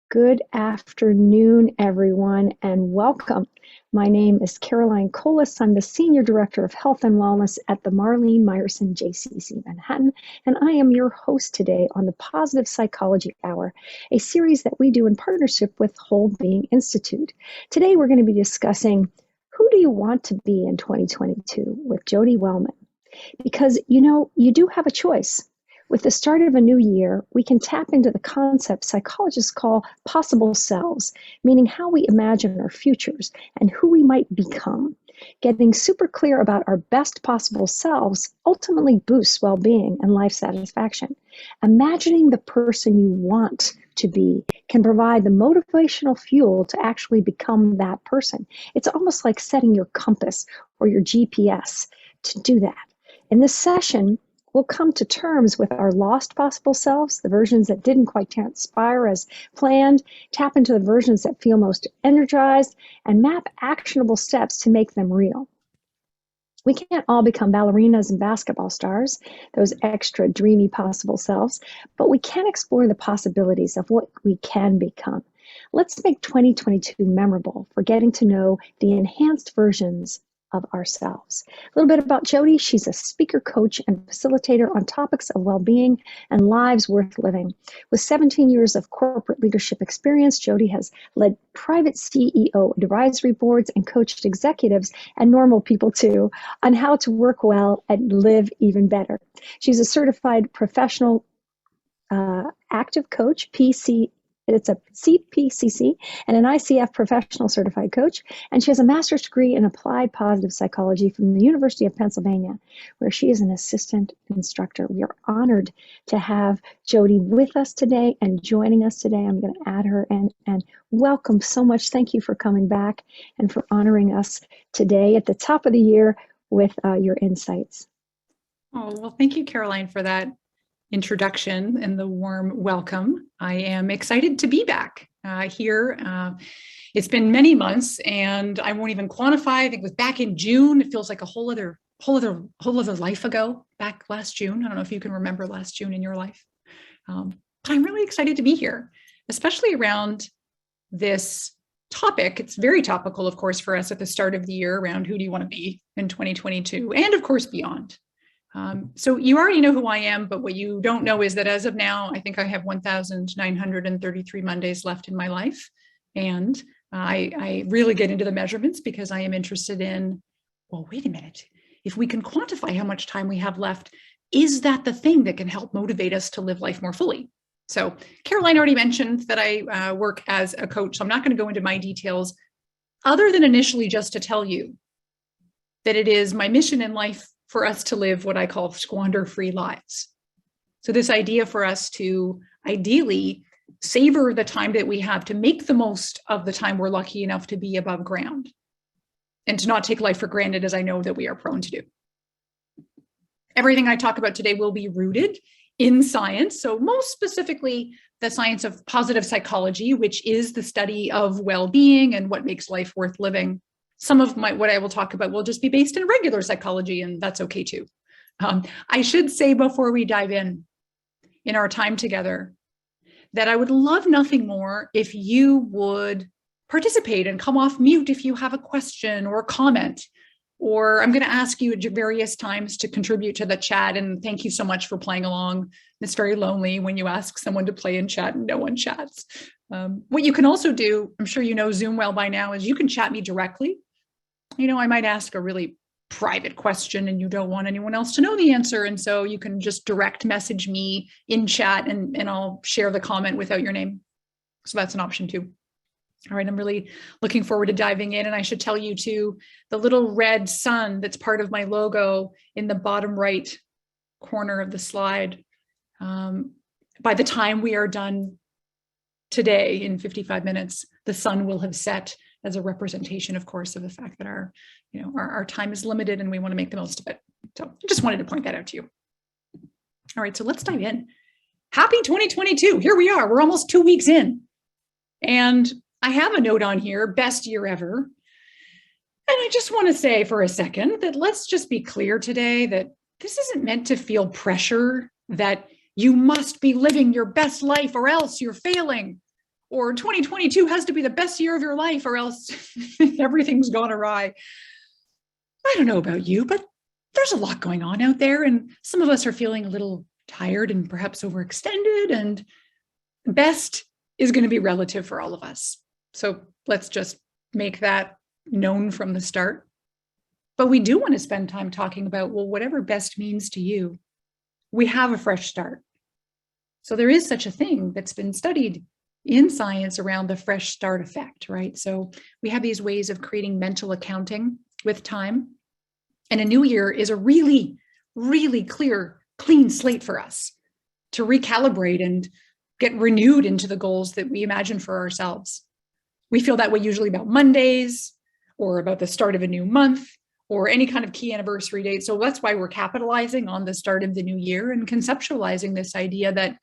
Good afternoon, everyone, and welcome. My name is Caroline Colas. I'm the Senior Director of Health and Wellness at the Marlene Meyerson JCC Manhattan, and I am your host today on the Positive Psychology Hour, a series that we do in partnership with Whole Being Institute. Today, we're going to be discussing who do you want to be in 2022 with Jodi Wellman. Because, you do have a choice. With the start of a new year, we can tap into the concept psychologists call possible selves, meaning how we imagine our futures and who we might become. Getting super clear about our best possible selves ultimately boosts well-being and life satisfaction. Imagining the person you want to be can provide the motivational fuel to actually become that person. It's almost like setting your compass or your GPS to do that. In this session, we'll come to terms with our lost possible selves, the versions that didn't quite transpire as planned, tap into the versions that feel most energized, and map actionable steps to make them real. We can't all become ballerinas and basketball stars, those extra dreamy possible selves, but we can explore the possibilities of what we can become. Let's make 2022 memorable for getting to know the enhanced versions of ourselves. A little bit about Jodi. She's a speaker, coach, and facilitator on topics of well-being and lives worth living. With 17 years of corporate leadership experience, Jodi has led private CEO advisory boards and coached executives and normal people too on how to work well and live even better. She's a certified professional active coach, it's a CPCC and an ICF professional certified coach, and she has a master's degree in applied positive psychology from the University of Pennsylvania, where she is an assistant instructor. We are honored to have Jodi with us today and joining us today. I'm going to add her and welcome so much. Thank you for coming back and for honoring us today at the top of the year with your insights. Oh, well, thank you, Caroline, for that introduction and the warm welcome. I am excited to be back here. It's been many months, and I won't even quantify. I think it was back in June. It feels like a whole other life ago. Back last June. I don't know if you can remember last June in your life, but I'm really excited to be here, especially around this topic. It's very topical, of course, for us at the start of the year around who do you want to be in 2022, and of course beyond. So you already know who I am, but what you don't know is that as of now, I think I have 1,933 Mondays left in my life. And I really get into the measurements because I am interested in, well, wait a minute, if we can quantify how much time we have left, is that the thing that can help motivate us to live life more fully? So Caroline already mentioned that I work as a coach, so I'm not going to go into my details other than initially just to tell you that it is my mission in life for us to live what I call squander-free lives. So this idea for us to ideally savor the time that we have, to make the most of the time we're lucky enough to be above ground, and to not take life for granted, as I know that we are prone to do. Everything I talk about today will be rooted in science. So most specifically, the science of positive psychology, which is the study of well-being and what makes life worth living. Some of what I will talk about will just be based in regular psychology, and that's okay too. I should say before we dive in our time together, that I would love nothing more if you would participate and come off mute if you have a question or a comment, or I'm going to ask you at various times to contribute to the chat. And thank you so much for playing along. It's very lonely when you ask someone to play in chat and no one chats. What you can also do, I'm sure you know Zoom well by now, is you can chat me directly. I might ask a really private question and you don't want anyone else to know the answer. And so you can just direct message me in chat and I'll share the comment without your name. So that's an option too. All right, I'm really looking forward to diving in. And I should tell you too, the little red sun that's part of my logo in the bottom right corner of the slide, by the time we are done today in 55 minutes, the sun will have set, as a representation, of course, of the fact that our time is limited and we want to make the most of it. So I just wanted to point that out to you. All right, so let's dive in. Happy 2022. Here we are. We're almost 2 weeks in. And I have a note on here, best year ever. And I just want to say for a second that let's just be clear today that this isn't meant to feel pressure that you must be living your best life or else you're failing. or 2022 has to be the best year of your life or else everything's gone awry. I don't know about you, but there's a lot going on out there, and some of us are feeling a little tired and perhaps overextended, and best is going to be relative for all of us. So let's just make that known from the start. But we do want to spend time talking about, well, whatever best means to you, we have a fresh start. So there is such a thing that's been studied in science around the fresh start effect, right? So we have these ways of creating mental accounting with time. And a new year is a really, really clear, clean slate for us to recalibrate and get renewed into the goals that we imagine for ourselves. We feel that way usually about Mondays or about the start of a new month or any kind of key anniversary date. So that's why we're capitalizing on the start of the new year and conceptualizing this idea that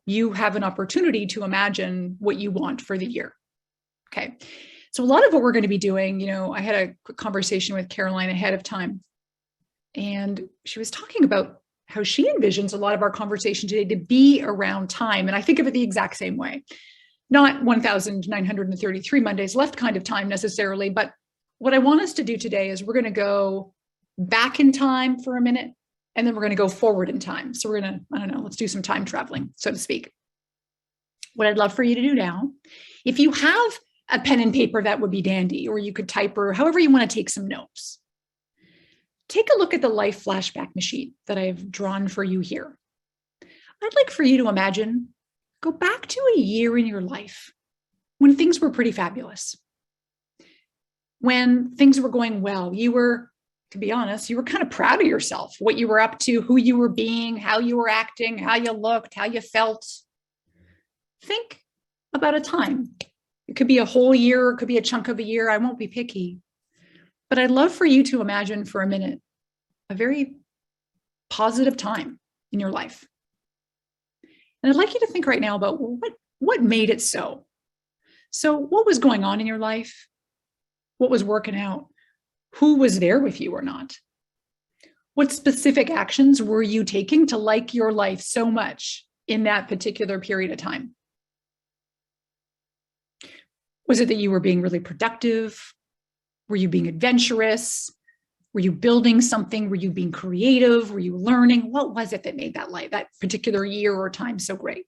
you have an opportunity to imagine what you want for the year. Okay. So a lot of what we're going to be doing, I had a quick conversation with Caroline ahead of time, and she was talking about how she envisions a lot of our conversation today to be around time. And I think of it the exact same way, not 1,933 Mondays left kind of time necessarily, but what I want us to do today is we're going to go back in time for a minute, and then we're going to go forward in time. So we're going to, let's do some time traveling, so to speak. What I'd love for you to do now, if you have a pen and paper, that would be dandy, or you could type, or however you want to take some notes. Take a look at the life flashback machine that I've drawn for you here. I'd like for you to imagine, go back to a year in your life when things were pretty fabulous. When things were going well, you were, to be honest, you were kind of proud of yourself, what you were up to, who you were being, how you were acting, how you looked, how you felt. Think about a time. It could be a whole year, it could be a chunk of a year. I won't be picky. But I'd love for you to imagine for a minute a very positive time in your life. And I'd like you to think right now about, well, what made it so? So what was going on in your life? What was working out? Who was there with you or not? What specific actions were you taking to like your life so much in that particular period of time? Was it that you were being really productive? Were you being adventurous? Were you building something? Were you being creative? Were you learning? What was it that made that particular year or time so great?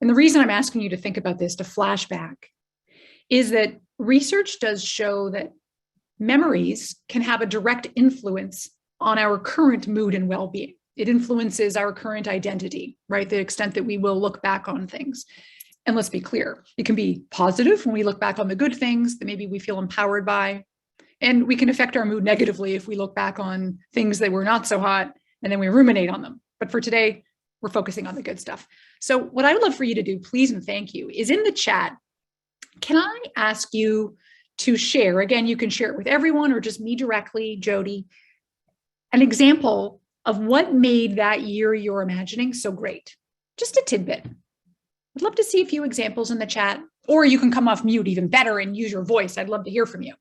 And the reason I'm asking you to think about this, to flashback, is that research does show that memories can have a direct influence on our current mood and well-being. It influences our current identity, right? The extent that we will look back on things. And let's be clear, it can be positive when we look back on the good things that maybe we feel empowered by. And we can affect our mood negatively if we look back on things that were not so hot and then we ruminate on them. But for today, we're focusing on the good stuff. So what I would love for you to do, please and thank you, is in the chat, can I ask you to share, again, you can share it with everyone or just me directly, Jodi, an example of what made that year you're imagining so great. Just a tidbit. I'd love to see a few examples in the chat, or you can come off mute even better and use your voice. I'd love to hear from you.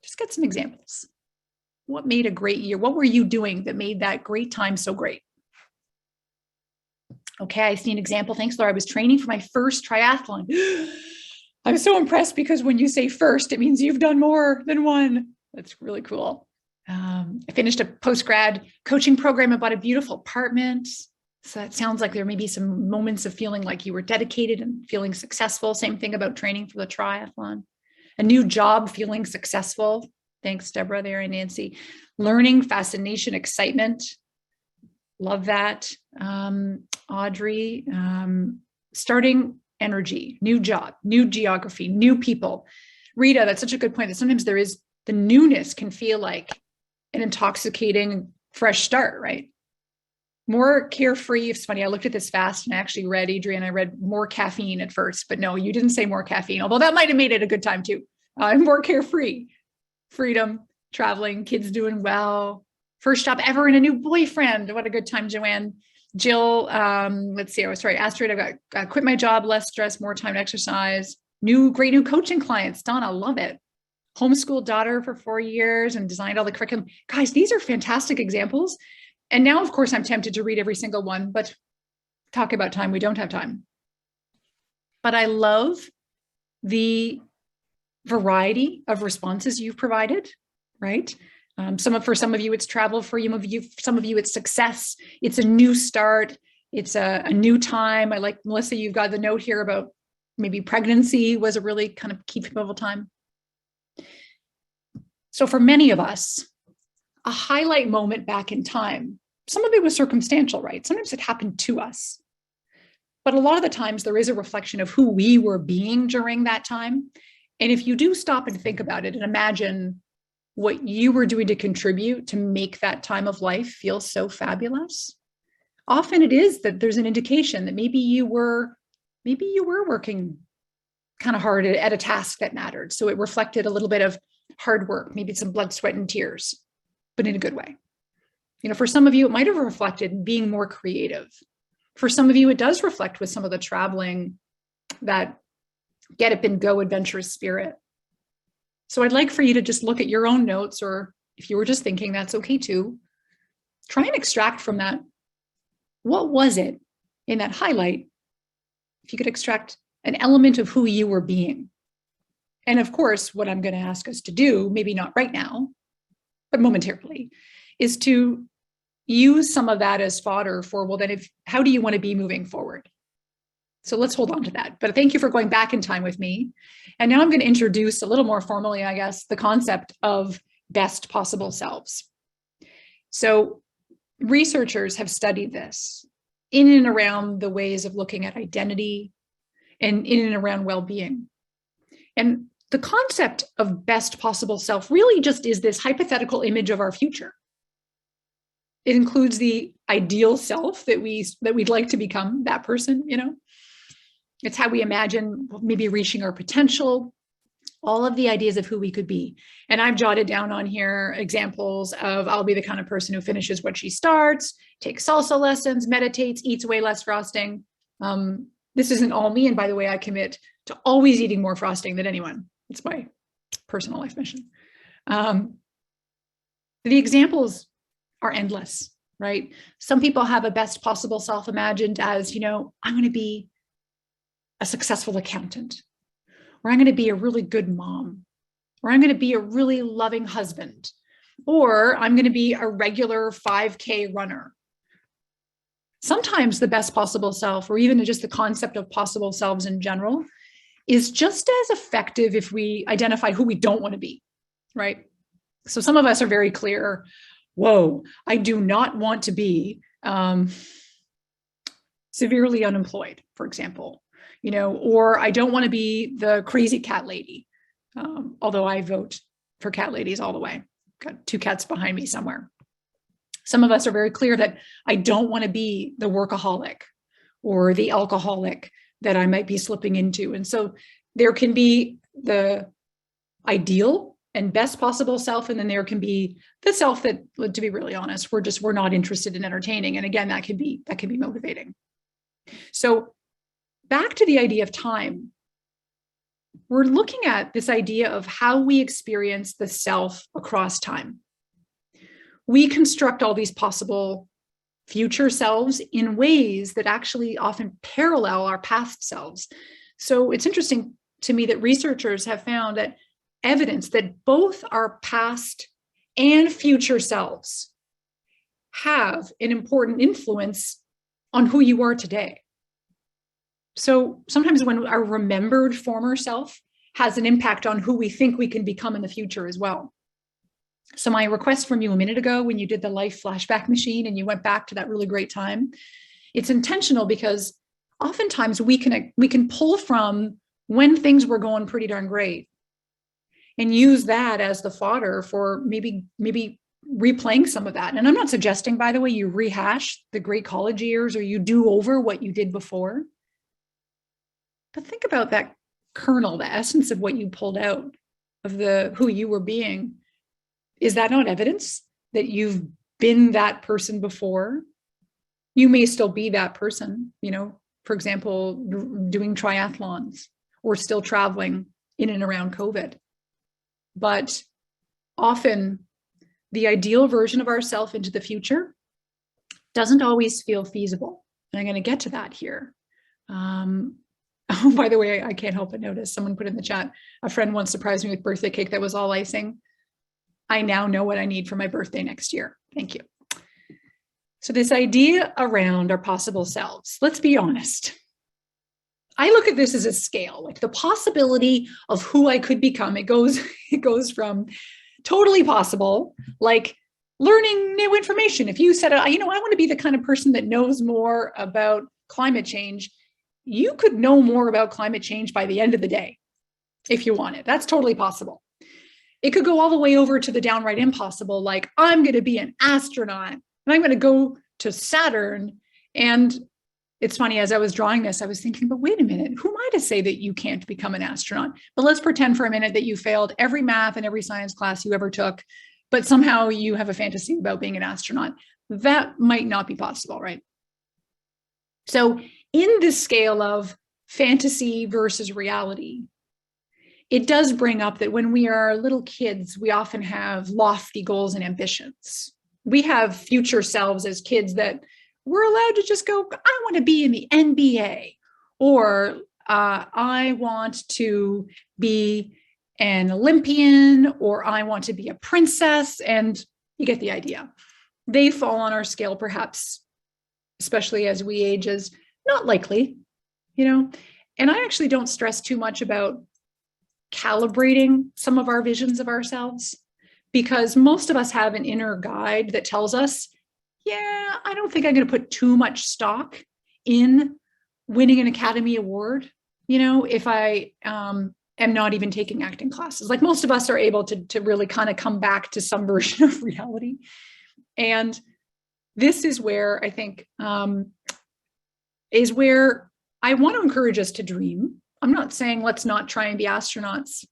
Just get some examples. What made a great year? What were you doing that made that great time so great? Okay, I see an example. Thanks, Laura. I was training for my first triathlon. I'm so impressed because when you say first, it means you've done more than one. That's really cool. I finished a post-grad coaching program about a beautiful apartment. So that sounds like there may be some moments of feeling like you were dedicated and feeling successful. Same thing about training for the triathlon. A new job, feeling successful. Thanks, Deborah, there, and Nancy. Learning, fascination, excitement. Love that. Audrey, starting energy, new job, new geography, new people. Rita, that's such a good point that sometimes there is the newness can feel like an intoxicating fresh start, right? More carefree. It's funny, I looked at this fast and I actually read, Adrian, I read more caffeine at first, but no, you didn't say more caffeine, although that might have made it a good time too. More carefree, freedom, traveling, kids doing well. First job ever and a new boyfriend. What a good time, Joanne. Jill, let's see, Astrid, I've got quit my job, less stress, more time to exercise. Great new coaching clients. Donna, love it. Homeschooled daughter for 4 years and designed all the curriculum. Guys, these are fantastic examples. And now, of course, I'm tempted to read every single one, but talk about time. We don't have time. but I love the variety of responses you've provided, right? For some of you, it's travel. For some of you, it's success. It's a new start. It's a new time. I like, Melissa, you've got the note here about maybe pregnancy was a really kind of key pivotal time. So for many of us, a highlight moment back in time, some of it was circumstantial, right? Sometimes it happened to us. But a lot of the times there is a reflection of who we were being during that time. And if you do stop and think about it and imagine what you were doing to contribute to make that time of life feel so fabulous, often it is that there's an indication that maybe you were working kind of hard at a task that mattered. So it reflected a little bit of hard work, maybe some blood, sweat, and tears, but in a good way. For some of you, it might have reflected being more creative. For some of you, it does reflect with some of the traveling, that get up and go adventurous spirit. So I'd like for you to just look at your own notes, or if you were just thinking, that's okay too. Try and extract from that, what was it in that highlight? If you could extract an element of who you were being. And of course, what I'm going to ask us to do, maybe not right now, but momentarily, is to use some of that as fodder for, well, then how do you want to be moving forward? So let's hold on to that. But thank you for going back in time with me. And now I'm going to introduce a little more formally, I guess, the concept of best possible selves. So researchers have studied this in and around the ways of looking at identity and in and around well-being. And the concept of best possible self really just is this hypothetical image of our future. It includes the ideal self that we'd like to become, that person, It's how we imagine maybe reaching our potential, all of the ideas of who we could be. And I've jotted down on here examples of, I'll be the kind of person who finishes what she starts, takes salsa lessons, meditates, eats way less frosting. This isn't all me. And by the way, I commit to always eating more frosting than anyone. It's my personal life mission. The examples are endless, right? Some people have a best possible self imagined as, I'm going to be a successful accountant, or I'm going to be a really good mom, or I'm going to be a really loving husband, or I'm going to be a regular 5K runner. Sometimes the best possible self, or even just the concept of possible selves in general, is just as effective if we identify who we don't want to be, right? So some of us are very clear, whoa, I do not want to be severely unemployed, for example, or I don't want to be the crazy cat lady, although I vote for cat ladies all the way. Got 2 cats behind me somewhere. Some of us are very clear that I don't want to be the workaholic or the alcoholic that I might be slipping into. And so there can be the ideal and best possible self, and then there can be the self that, to be really honest, we're not interested in entertaining. And again, that can be motivating. So back to the idea of time, we're looking at this idea of how we experience the self across time. We construct all these possible future selves in ways that actually often parallel our past selves. So it's interesting to me that researchers have found that evidence that both our past and future selves have an important influence on who you are today. So sometimes when our remembered former self has an impact on who we think we can become in the future as well. So my request from you a minute ago, when you did the life flashback machine and you went back to that really great time, it's intentional because oftentimes we can pull from when things were going pretty darn great and use that as the fodder for maybe replaying some of that. And I'm not suggesting, by the way, you rehash the great college years or you do over what you did before. But think about that kernel, the essence of what you pulled out of who you were being. Is that not evidence that you've been that person before? You may still be that person, for example, doing triathlons or still traveling in and around COVID. But often the ideal version of ourselves into the future doesn't always feel feasible. And I'm going to get to that here. Oh, by the way, I can't help but notice someone put in the chat, a friend once surprised me with birthday cake that was all icing. I now know what I need for my birthday next year. Thank you. So this idea around our possible selves, let's be honest. I look at this as a scale, like the possibility of who I could become. It goes from totally possible, like learning new information. If you said, I want to be the kind of person that knows more about climate change, you could know more about climate change by the end of the day if you wanted. That's totally possible. It could go all the way over to the downright impossible, like I'm going to be an astronaut and I'm going to go to Saturn. And it's funny, as I was drawing this, I was thinking, but wait a minute, who am I to say that you can't become an astronaut? But let's pretend for a minute that you failed every math and every science class you ever took, but somehow you have a fantasy about being an astronaut. That might not be possible, right? So in this scale of fantasy versus reality, it does bring up that when we are little kids, we often have lofty goals and ambitions. We have future selves as kids that we're allowed to just go, I want to be in the NBA, or I want to be an Olympian, or I want to be a princess, and you get the idea. They fall on our scale, perhaps, especially as we age, as not likely, and I actually don't stress too much about calibrating some of our visions of ourselves, because most of us have an inner guide that tells us, yeah, I don't think I'm going to put too much stock in winning an Academy Award, if I am not even taking acting classes. Like most of us are able to really kind of come back to some version of reality. And this is where I think is where I want to encourage us to dream. I'm not saying let's not try and be astronauts,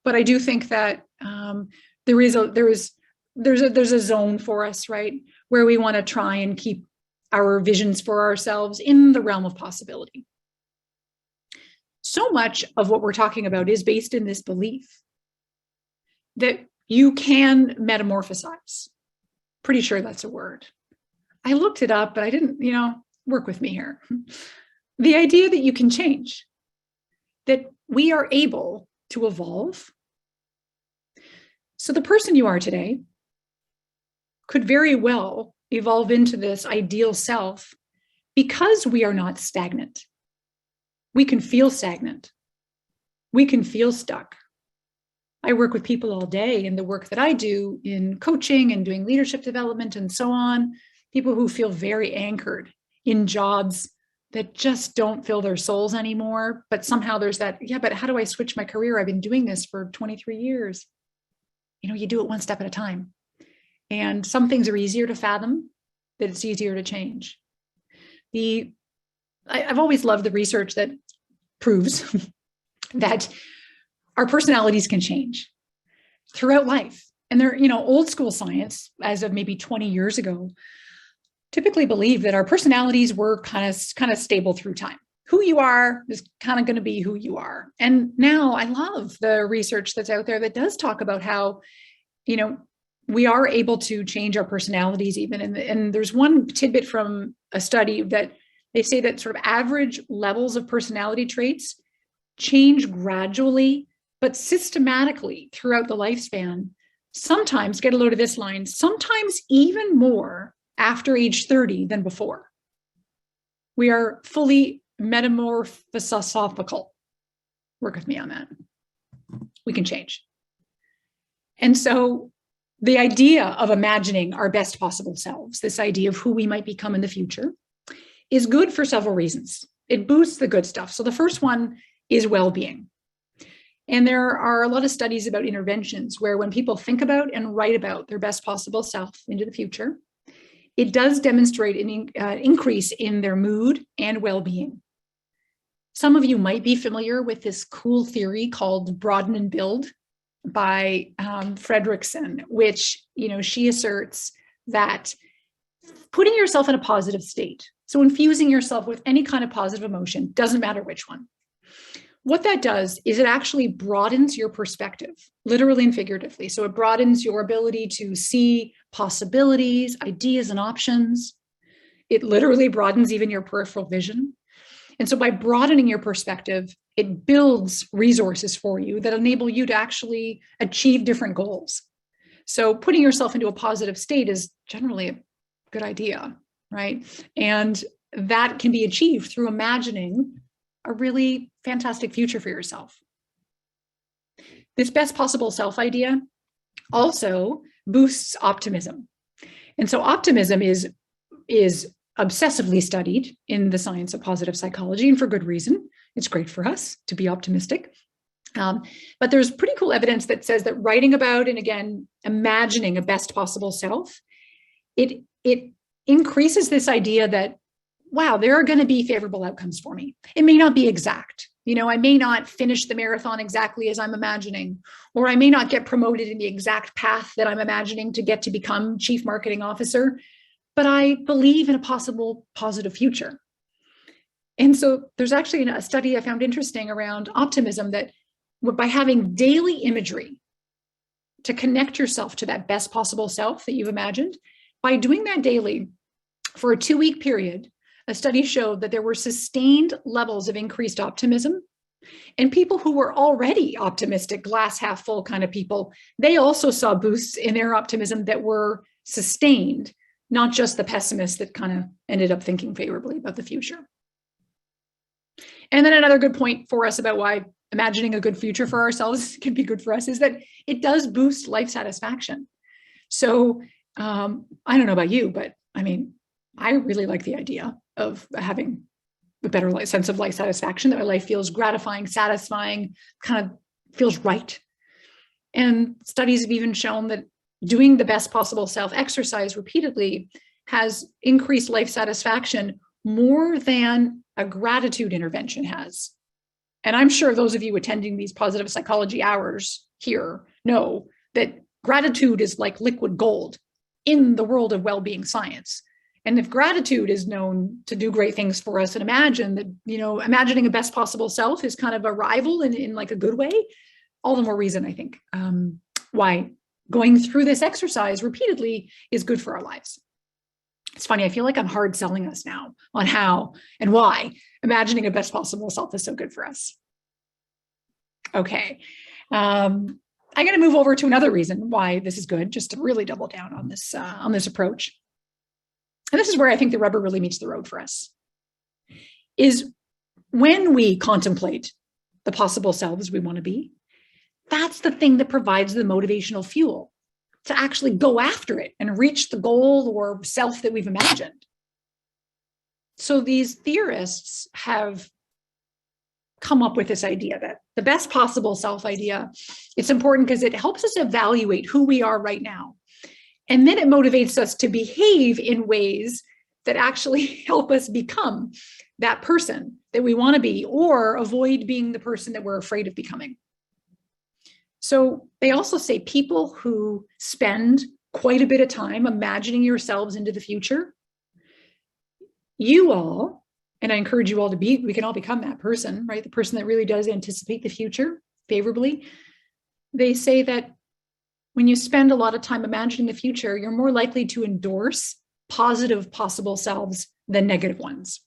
but I do think that there's a zone for us, right, where we want to try and keep our visions for ourselves in the realm of possibility. So much of what we're talking about is based in this belief that you can metamorphosize. Pretty sure that's a word. I looked it up, but I didn't, work with me here. The idea that you can change, that we are able to evolve. So the person you are today could very well evolve into this ideal self because we are not stagnant. We can feel stagnant. We can feel stuck. I work with people all day in the work that I do in coaching and doing leadership development and so on, people who feel very anchored in jobs that just don't fill their souls anymore. But somehow there's that, but how do I switch my career? I've been doing this for 23 years. You do it one step at a time. And some things are easier to fathom, that it's easier to change. I've always loved the research that proves that our personalities can change throughout life. And they're, old school science, as of maybe 20 years ago, typically believed that our personalities were kind of stable through time. Who you are is kind of going to be who you are. And now I love the research that's out there that does talk about how, we are able to change our personalities even. And there's one tidbit from a study that they say that sort of average levels of personality traits change gradually, but systematically throughout the lifespan. Sometimes, get a load of this line, sometimes even more after age 30 than before. We are fully metamorphosophical. Work with me on that. We can change. And so the idea of imagining our best possible selves, this idea of who we might become in the future, is good for several reasons. It boosts the good stuff. So the first one is well-being. And there are a lot of studies about interventions where when people think about and write about their best possible self into the future, it does demonstrate an increase in their mood and well-being. Some of you might be familiar with this cool theory called broaden and build by Fredrickson, which, she asserts that putting yourself in a positive state, so infusing yourself with any kind of positive emotion, doesn't matter which one. What that does is it actually broadens your perspective, literally and figuratively. So it broadens your ability to see possibilities, ideas, and options. It literally broadens even your peripheral vision. And so by broadening your perspective, it builds resources for you that enable you to actually achieve different goals. So putting yourself into a positive state is generally a good idea, right? And that can be achieved through imagining a really fantastic future for yourself. This best possible self idea also boosts optimism. And so optimism is obsessively studied in the science of positive psychology, and for good reason. It's great for us to be optimistic. But there's pretty cool evidence that says that writing about, and again, imagining a best possible self, it increases this idea that, wow, there are going to be favorable outcomes for me. It may not be exact. I may not finish the marathon exactly as I'm imagining, or I may not get promoted in the exact path that I'm imagining to get to become chief marketing officer, but I believe in a possible positive future. And so there's actually a study I found interesting around optimism that by having daily imagery to connect yourself to that best possible self that you've imagined, by doing that daily for a 2-week period, a study showed that there were sustained levels of increased optimism. And people who were already optimistic, glass half full kind of people, they also saw boosts in their optimism that were sustained, not just the pessimists that kind of ended up thinking favorably about the future. And then another good point for us about why imagining a good future for ourselves can be good for us is that it does boost life satisfaction. So I don't know about you, but I really like the idea of having a better sense of life satisfaction, that my life feels gratifying, satisfying, kind of feels right. And studies have even shown that doing the best possible self exercise repeatedly has increased life satisfaction more than a gratitude intervention has. And I'm sure those of you attending these positive psychology hours here know that gratitude is like liquid gold in the world of well-being science. And if gratitude is known to do great things for us, and imagine that, imagining a best possible self is kind of a rival in like a good way, all the more reason, I think, why going through this exercise repeatedly is good for our lives. It's funny, I feel like I'm hard selling us now on how and why imagining a best possible self is so good for us. Okay. I'm going to move over to another reason why this is good, just to really double down on this approach. And this is where I think the rubber really meets the road for us, is when we contemplate the possible selves we want to be, that's the thing that provides the motivational fuel to actually go after it and reach the goal or self that we've imagined. So these theorists have come up with this idea that the best possible self idea, it's important because it helps us evaluate who we are right now. And then it motivates us to behave in ways that actually help us become that person that we want to be, or avoid being the person that we're afraid of becoming. So they also say people who spend quite a bit of time imagining yourselves into the future, you all, and I encourage you all to be, we can all become that person, right? The person that really does anticipate the future favorably. They say that when you spend a lot of time imagining the future, you're more likely to endorse positive possible selves than negative ones.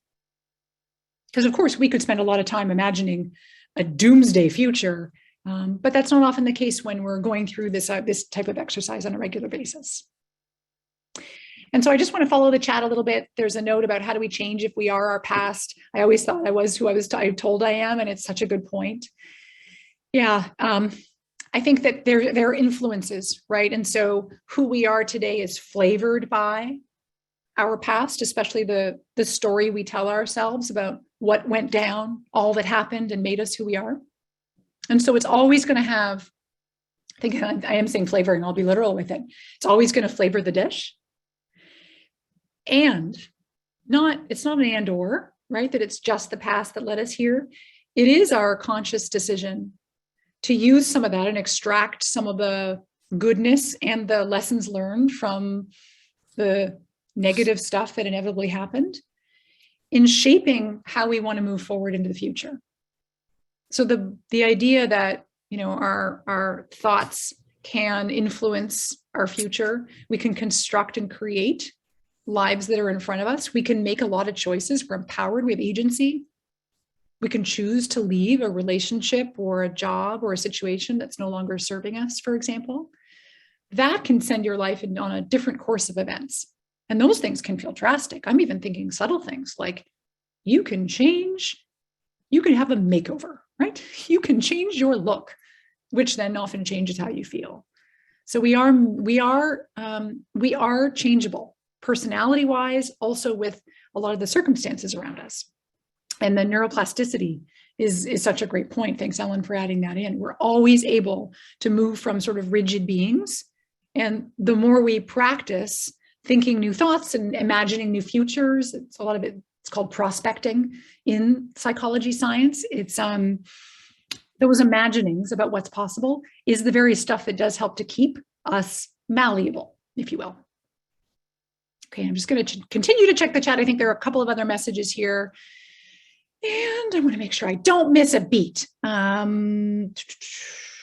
Because of course, we could spend a lot of time imagining a doomsday future, but that's not often the case when we're going through this type of exercise on a regular basis. And so I just want to follow the chat a little bit. There's a note about how do we change if we are our past. I always thought I was who I was told I am, and it's such a good point. Yeah, I think that there are influences, right? And so who we are today is flavored by our past, especially the story we tell ourselves about what went down, all that happened and made us who we are. And so it's always going to have, I think I am saying flavoring, I'll be literal with it. It's always going to flavor the dish. And it's not an and or, right? That it's just the past that led us here. It is our conscious decision to use some of that and extract some of the goodness and the lessons learned from the negative stuff that inevitably happened in shaping how we want to move forward into the future. So the idea that, our thoughts can influence our future, we can construct and create lives that are in front of us. We can make a lot of choices. We're empowered. We have agency. We can choose to leave a relationship or a job or a situation that's no longer serving us, for example. That can send your life on a different course of events. And those things can feel drastic. I'm even thinking subtle things like you can change, you can have a makeover, right? You can change your look, which then often changes how you feel. So we are changeable, personality-wise, also with a lot of the circumstances around us. And the neuroplasticity is such a great point. Thanks, Ellen, for adding that in. We're always able to move from sort of rigid beings. And the more we practice thinking new thoughts and imagining new futures, it's a lot of it, it's called prospecting in psychology science. It's those imaginings about what's possible is the very stuff that does help to keep us malleable, if you will. Okay, I'm just going to continue to check the chat. I think there are a couple of other messages here. And I want to make sure I don't miss a beat. Love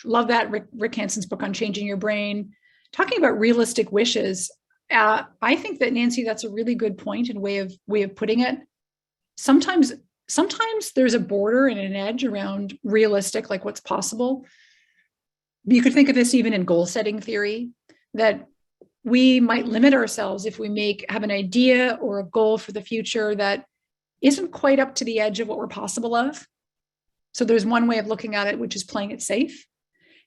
that Rick Hanson's book on changing your brain. Talking about realistic wishes, I think that, Nancy, that's a really good point and way of putting it. Sometimes there's a border and an edge around realistic, like what's possible. You could think of this even in goal setting theory, that we might limit ourselves if we have an idea or a goal for the future that isn't quite up to the edge of what we're possible of. So there's one way of looking at it, which is playing it safe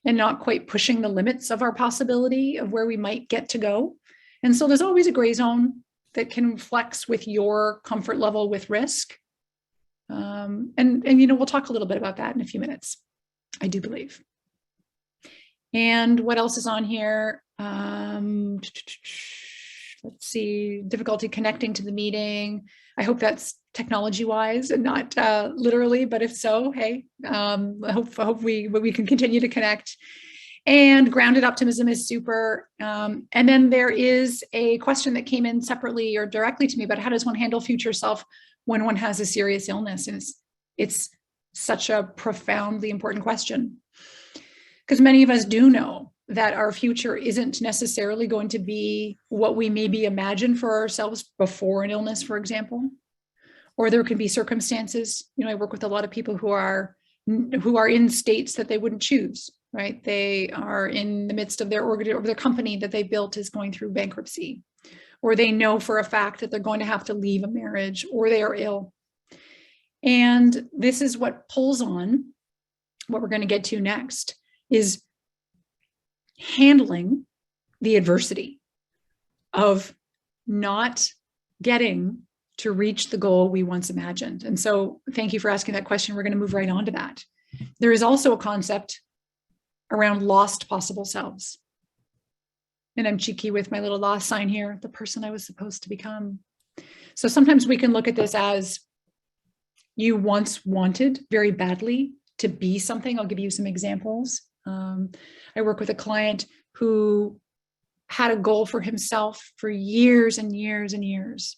and not quite pushing the limits of our possibility of where we might get to go. And so there's always a gray zone that can flex with your comfort level with risk. And we'll talk a little bit about that in a few minutes, I do believe. And what else is on here? Let's see, difficulty connecting to the meeting. I hope that's technology-wise and not literally, but if so, hey, I hope we can continue to connect. And grounded optimism is super. And then there is a question that came in separately or directly to me about how does one handle future self when one has a serious illness? And it's such a profoundly important question, because many of us do know that our future isn't necessarily going to be what we maybe imagined for ourselves before an illness, for example. Or there can be circumstances, I work with a lot of people who are in states that they wouldn't choose, right? They are in the midst of their company that they built is going through bankruptcy, or they know for a fact that they're going to have to leave a marriage, or they are ill. And this is what pulls on what we're going to get to next, is handling the adversity of not getting to reach the goal we once imagined. And so thank you for asking that question. We're going to move right on to that. There is also a concept around lost possible selves. And I'm cheeky with my little lost sign here, the person I was supposed to become. So sometimes we can look at this as you once wanted very badly to be something. I'll give you some examples. I work with a client who had a goal for himself for years and years and years,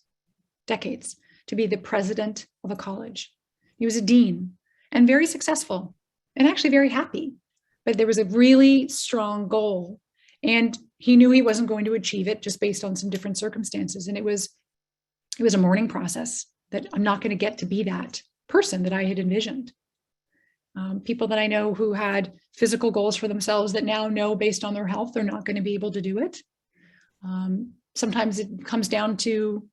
decades, to be the president of a college. He was a dean and very successful and actually very happy. But there was a really strong goal, and he knew he wasn't going to achieve it just based on some different circumstances. And it was a mourning process that I'm not going to get to be that person that I had envisioned. People that I know who had physical goals for themselves that now know based on their health, they're not going to be able to do it. Sometimes it comes down to,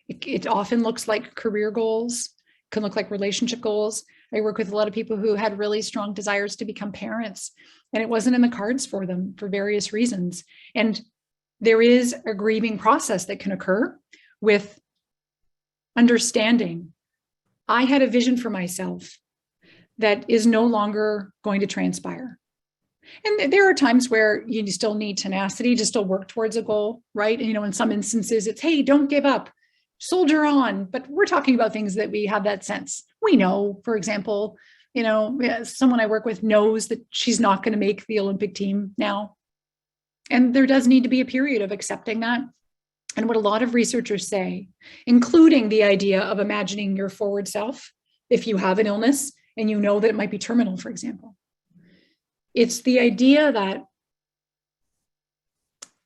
it often looks like career goals, can look like relationship goals. I work with a lot of people who had really strong desires to become parents, and it wasn't in the cards for them for various reasons. And there is a grieving process that can occur with understanding, I had a vision for myself that is no longer going to transpire. And there are times where you still need tenacity to still work towards a goal, right? And, in some instances it's, hey, don't give up, soldier on. But we're talking about things that we have that sense. We know, for example, someone I work with knows that she's not going to make the Olympic team now. And there does need to be a period of accepting that. And what a lot of researchers say, including the idea of imagining your forward self, if you have an illness and you know that it might be terminal, for example, it's the idea that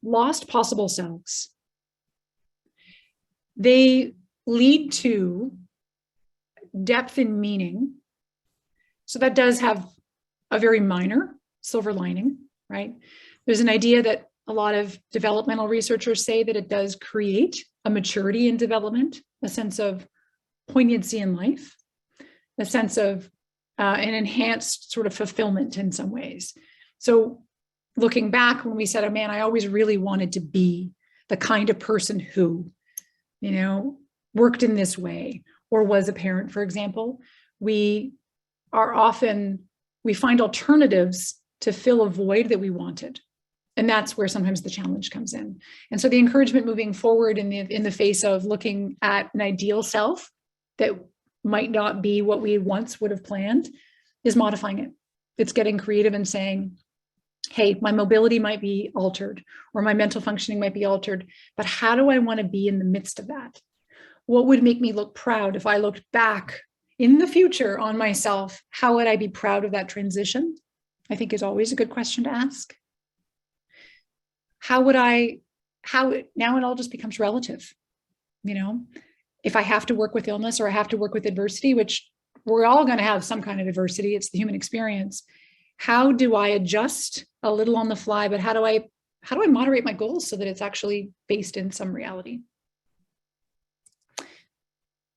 lost possible selves, they lead to depth in meaning So that does have a very minor silver lining, right? There's an idea that a lot of developmental researchers say that it does create a maturity in development, a sense of poignancy in life, a sense of an enhanced sort of fulfillment in some ways. So looking back when we said, oh man, I always really wanted to be the kind of person who, worked in this way or was a parent, for example, we find alternatives to fill a void that we wanted. And that's where sometimes the challenge comes in. And so the encouragement moving forward in the face of looking at an ideal self that might not be what we once would have planned is modifying it. It's getting creative and saying, hey, my mobility might be altered or my mental functioning might be altered, but how do I want to be in the midst of that? What would make me look proud if I looked back in the future on myself? How would I be proud of that transition? I think is always a good question to ask. Now it all just becomes relative, if I have to work with illness or I have to work with adversity, which we're all going to have some kind of adversity, it's the human experience. How do I adjust a little on the fly, but how do I moderate my goals so that it's actually based in some reality?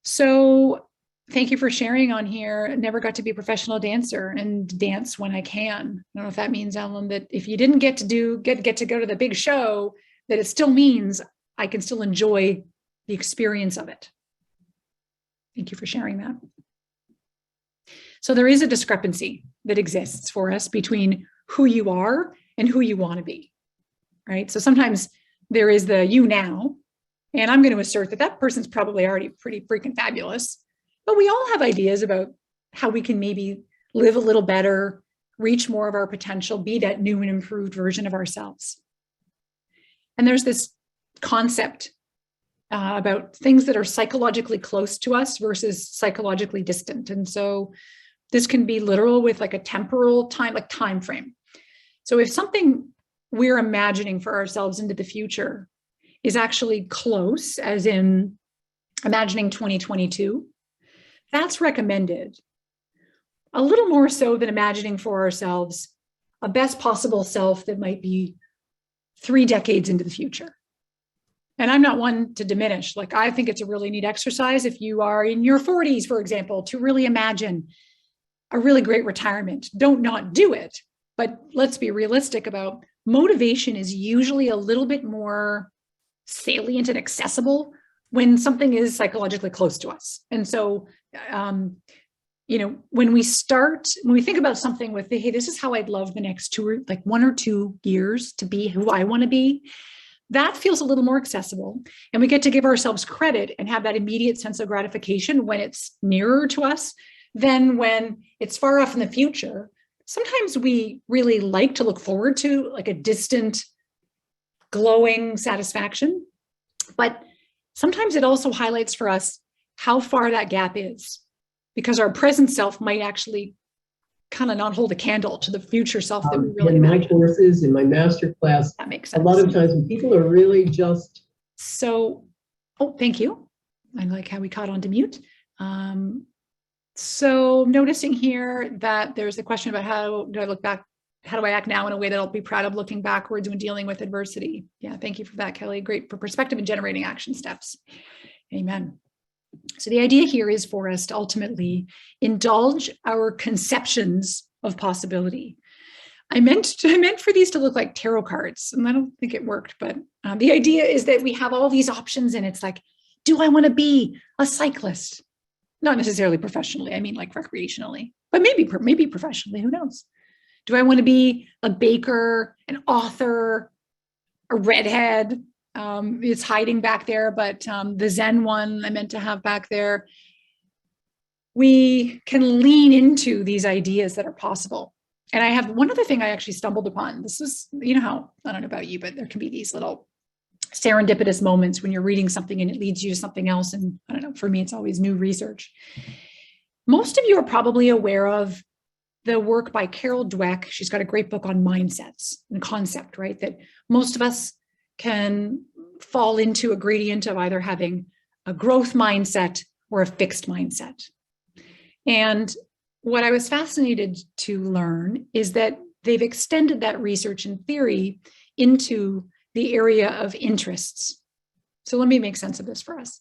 So thank you for sharing on here. I never got to be a professional dancer and dance when I can. I don't know if that means, Ellen, that if you didn't get to go to the big show, that it still means I can still enjoy the experience of it. Thank you for sharing that. So there is a discrepancy that exists for us between who you are and who you want to be, right? So sometimes there is the you now, and I'm going to assert that person's probably already pretty freaking fabulous, but we all have ideas about how we can maybe live a little better, reach more of our potential, be that new and improved version of ourselves. And there's this concept about things that are psychologically close to us versus psychologically distant. And so this can be literal with like a temporal time, like time frame. So if something we're imagining for ourselves into the future is actually close, as in imagining 2022, that's recommended. A little more so than imagining for ourselves a best possible self that might be 3 decades into the future. And I'm not one to diminish. Like, I think it's a really neat exercise if you are in your 40s, for example, to really imagine a really great retirement. Don't not do it, but let's be realistic about motivation is usually a little bit more salient and accessible when something is psychologically close to us. And so, when we think about something with, hey, this is how I'd love the next 1 or 2 years to be who I want to be, that feels a little more accessible. And we get to give ourselves credit and have that immediate sense of gratification when it's nearer to us than when it's far off in the future. Sometimes we really like to look forward to like a distant, glowing satisfaction, but sometimes it also highlights for us how far that gap is, because our present self might actually kind of not hold a candle to the future self that we really imagine. In my courses, in my master class, that makes sense. A lot of times when people are really just... Thank you. I like how we caught on to mute. So noticing here that there's a question about how do I look back? How do I act now in a way that I'll be proud of looking backwards when dealing with adversity? Yeah, thank you for that, Kelly. Great for perspective and generating action steps. Amen. So the idea here is for us to ultimately indulge our conceptions of possibility. I meant for these to look like tarot cards, and I don't think it worked, but the idea is that we have all these options, and it's like, do I want to be a cyclist? Not necessarily professionally, I mean like recreationally, but maybe professionally, who knows? Do I want to be a baker, an author, a redhead? It's hiding back there, but the Zen one I meant to have back there. We can lean into these ideas that are possible. And I have one other thing I actually stumbled upon. This is, how, I don't know about you, but there can be these little serendipitous moments when you're reading something and it leads you to something else. And I don't know, for me, it's always new research. Most of you are probably aware of the work by Carol Dweck. She's got a great book on mindsets and concept, right? That most of us can fall into a gradient of either having a growth mindset or a fixed mindset. And what I was fascinated to learn is that they've extended that research and theory into the area of interests. So let me make sense of this for us.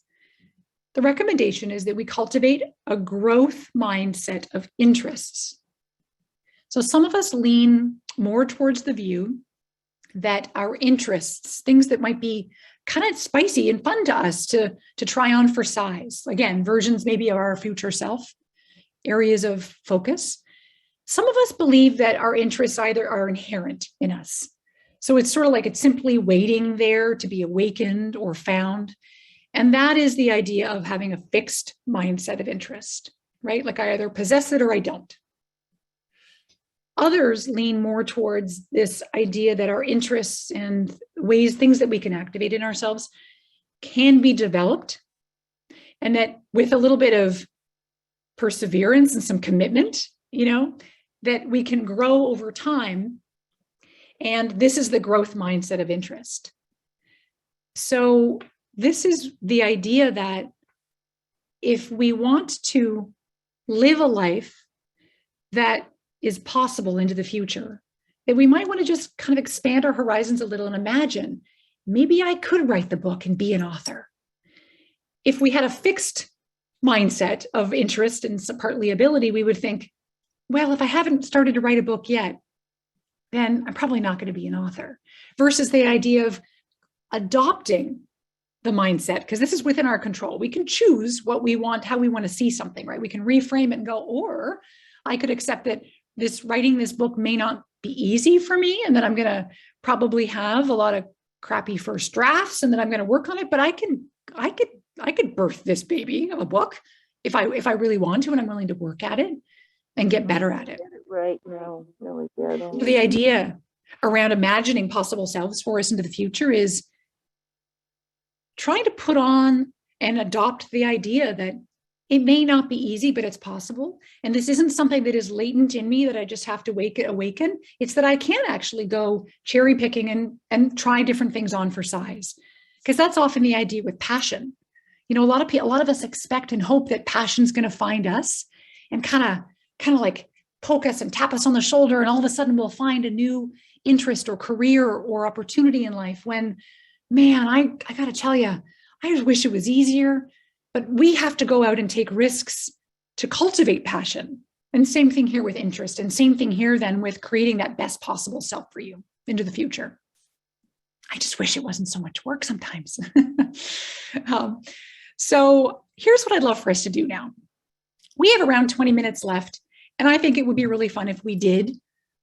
The recommendation is that we cultivate a growth mindset of interests. So some of us lean more towards the view that our interests, things that might be kind of spicy and fun to us to try on for size. Again, versions maybe of our future self, areas of focus. Some of us believe that our interests either are inherent in us. So it's sort of like it's simply waiting there to be awakened or found. And that is the idea of having a fixed mindset of interest, right? Like I either possess it or I don't. Others lean more towards this idea that our interests and ways, things that we can activate in ourselves can be developed. And that with a little bit of perseverance and some commitment, that we can grow over time. And this is the growth mindset of interest. So this is the idea that if we want to live a life that is possible into the future, that we might want to just kind of expand our horizons a little and imagine, maybe I could write the book and be an author. If we had a fixed mindset of interest and partly ability, we would think, well, if I haven't started to write a book yet, then I'm probably not going to be an author. Versus the idea of adopting the mindset, because this is within our control. We can choose what we want, how we want to see something, right? We can reframe it and go, or I could accept that writing this book may not be easy for me, and that I'm going to probably have a lot of crappy first drafts, and that I'm going to work on it. But I could birth this baby of a book if I really want to, and I'm willing to work at it and get better at it. Right. No, really good. So the idea around imagining possible selves for us into the future is trying to put on and adopt the idea that it may not be easy, but it's possible. And this isn't something that is latent in me that I just have to awaken. It's that I can actually go cherry picking and try different things on for size. Because that's often the idea with passion. A lot of us expect and hope that passion's going to find us and kind of like poke us and tap us on the shoulder, and all of a sudden we'll find a new interest or career or opportunity in life. When, man, I got to tell you, I just wish it was easier. But we have to go out and take risks to cultivate passion. And same thing here with interest, and same thing here then with creating that best possible self for you into the future. I just wish it wasn't so much work sometimes. So here's what I'd love for us to do now. We have around 20 minutes left, and I think it would be really fun if we did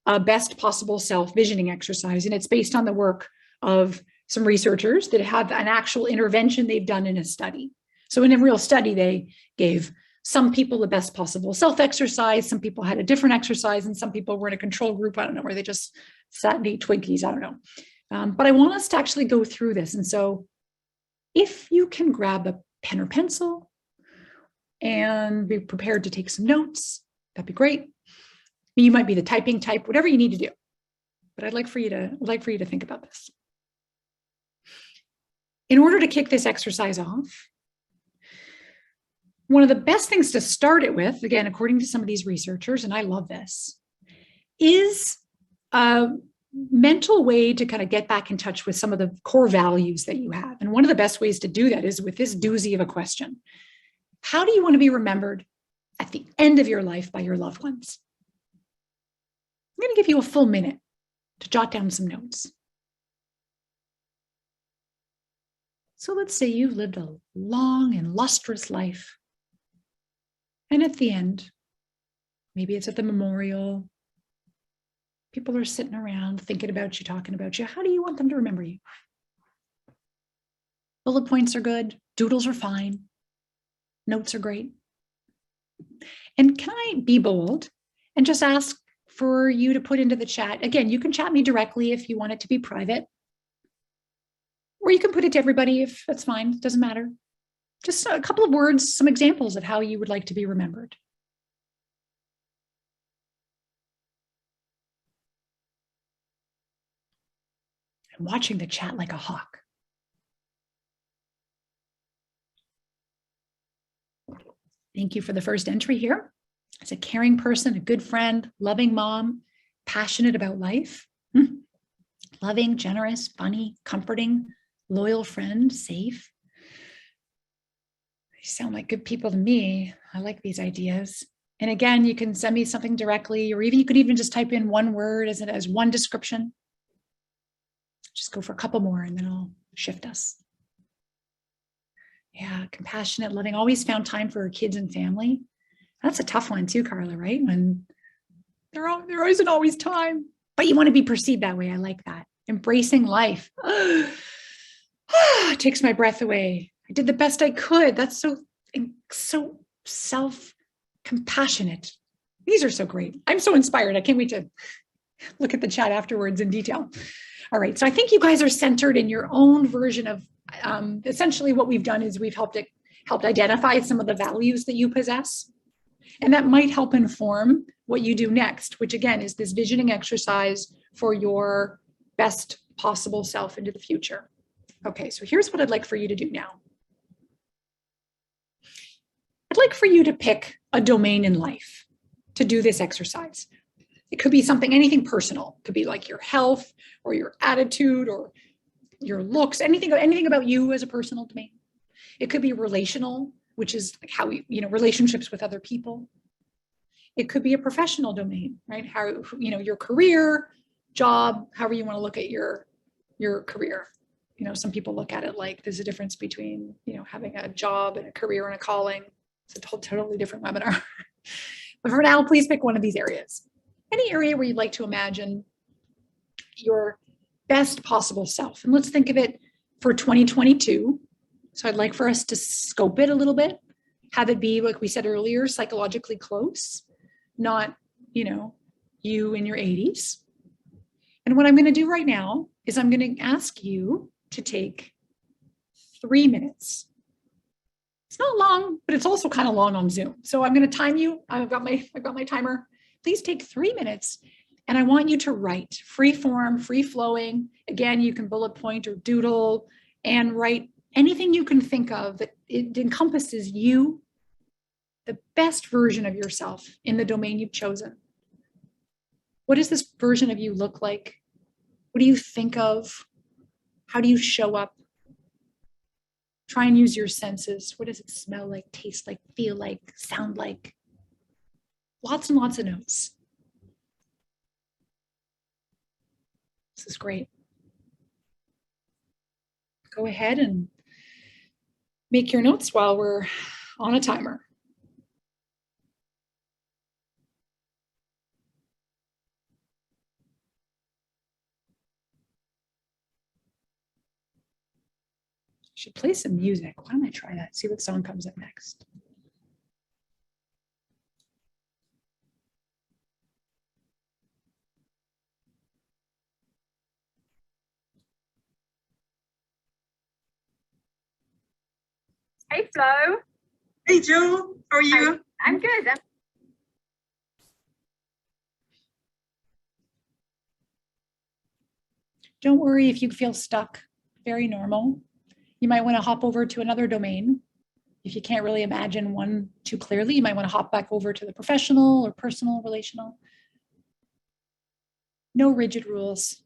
a best possible self visioning exercise. And it's based on the work of some researchers that have an actual intervention they've done in a study. So in a real study, they gave some people the best possible self exercise. Some people had a different exercise, and some people were in a control group. I don't know, where they just sat and ate Twinkies. I don't know. But I want us to actually go through this. And so if you can grab a pen or pencil and be prepared to take some notes, that'd be great. You might be the typing type, whatever you need to do. But I'd like for you to think about this. In order to kick this exercise off, one of the best things to start it with, again, according to some of these researchers, and I love this, is a mental way to kind of get back in touch with some of the core values that you have. And one of the best ways to do that is with this doozy of a question. How do you want to be remembered at the end of your life by your loved ones? I'm going to give you a full minute to jot down some notes. So let's say you've lived a long and lustrous life. And at the end, maybe it's at the memorial, people are sitting around thinking about you, talking about you. How do you want them to remember you? Bullet points are good. Doodles are fine. Notes are great. And can I be bold and just ask for you to put into the chat? Again, you can chat me directly if you want it to be private. Or you can put it to everybody if that's fine. It doesn't matter. Just a couple of words, some examples of how you would like to be remembered. I'm watching the chat like a hawk. Thank you for the first entry here. as a caring person, a good friend, loving mom, passionate about life, loving, generous, funny, comforting, loyal friend, safe. They sound like good people to me. I like these ideas. And again, you can send me something directly, or even you could even just type in one word as one description. Just go for a couple more and then I'll shift us. Yeah, compassionate, loving, always found time for her kids and family. That's a tough one too, Carla, right? When there isn't always time, but you want to be perceived that way. I like that. Embracing life. Takes my breath away. I did the best I could. That's so self-compassionate. These are so great. I'm so inspired. I can't wait to look at the chat afterwards in detail. All right. So I think you guys are centered in your own version of essentially what we've done is we've helped identify some of the values that you possess. And that might help inform what you do next, which again is this visioning exercise for your best possible self into the future. Okay, so here's what I'd like for you to do now. I'd like for you to pick a domain in life to do this exercise. It could be anything personal. It could be like your health or your attitude or your looks, anything about you as a personal domain. It could be relational, which is like how relationships with other people. It could be a professional domain, right? How, your career, job, however you want to look at your career. Some people look at it like there's a difference between, having a job and a career and a calling. It's a totally different webinar. But for now, please pick one of these areas. Any area where you'd like to imagine your best possible self. And let's think of it for 2022. So I'd like for us to scope it a little bit, have it be, like we said earlier, psychologically close, not, you in your 80s. And what I'm going to do right now is I'm going to ask you to take 3 minutes. It's not long, but it's also kind of long on Zoom. So I'm going to time you. I've got my timer. Please take 3 minutes. And I want you to write free form, free flowing. Again, you can bullet point or doodle and write anything you can think of that it encompasses you, the best version of yourself in the domain you've chosen. What does this version of you look like? What do you think of? How do you show up? Try and use your senses. What does it smell like, taste like, feel like, sound like? Lots and lots of notes. This is great. Go ahead and make your notes while we're on a timer. I should play some music. Why don't I try that? See what song comes up next. Hey, Flo. Hey, Jo. How are you? I'm good. Don't worry if you feel stuck. Very normal. You might want to hop over to another domain. If you can't really imagine one too clearly, you might want to hop back over to the professional or personal, relational. No rigid rules.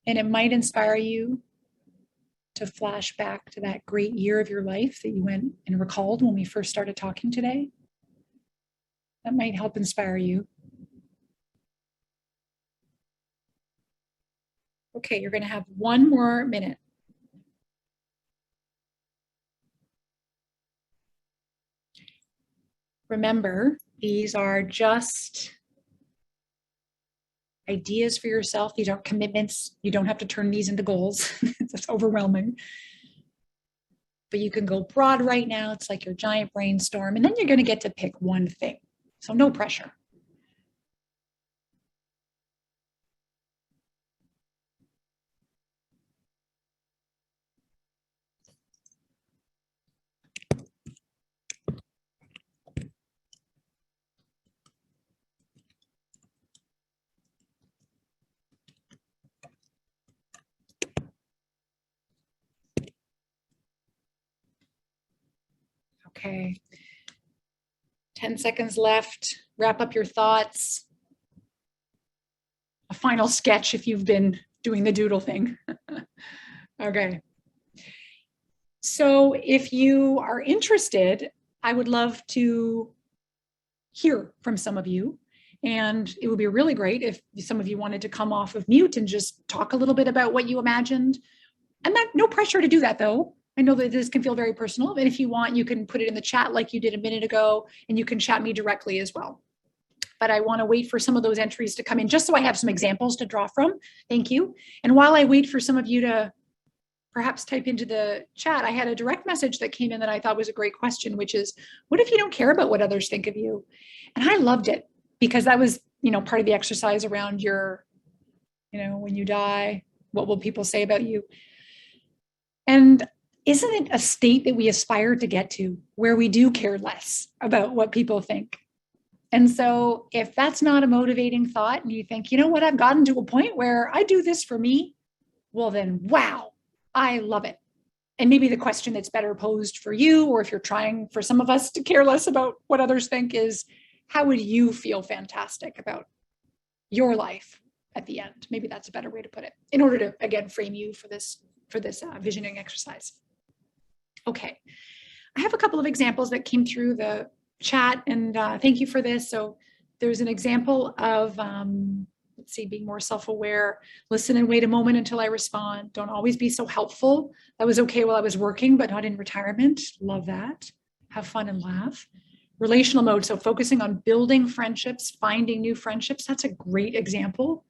And it might inspire you to flash back to that great year of your life that you went and recalled when we first started talking today. That might help inspire you. Okay, you're going to have 1 more minute. Remember, these are just ideas for yourself. These aren't commitments. You don't have to turn these into goals. That's overwhelming. But you can go broad right now. It's like your giant brainstorm. And then you're going to get to pick one thing. So no pressure. Okay. 10 seconds left. Wrap up your thoughts. A final sketch if you've been doing the doodle thing. Okay. So if you are interested, I would love to hear from some of you. And it would be really great if some of you wanted to come off of mute and just talk a little bit about what you imagined. And no pressure to do that, though. I know that this can feel very personal, but if you want, you can put it in the chat like you did a minute ago, and you can chat me directly as well. But I want to wait for some of those entries to come in just so I have some examples to draw from. Thank you. And while I wait for some of you to perhaps type into the chat, I had a direct message that came in that I thought was a great question, which is, what if you don't care about what others think of you? And I loved it because that was, part of the exercise around your, when you die, what will people say about you? And isn't it a state that we aspire to get to where we do care less about what people think? And so if that's not a motivating thought and you think, you know what, I've gotten to a point where I do this for me, well then, wow, I love it. And maybe the question that's better posed for you, or if you're trying for some of us to care less about what others think, is how would you feel fantastic about your life at the end? Maybe that's a better way to put it in order to, again, frame you for this visioning exercise. Okay, I have a couple of examples that came through the chat, and thank you for this. So there's an example of, let's see, being more self-aware, listen and wait a moment until I respond. Don't always be so helpful. That was okay while I was working, but not in retirement. Love that. Have fun and laugh. Relational mode, so focusing on building friendships, finding new friendships. That's a great example.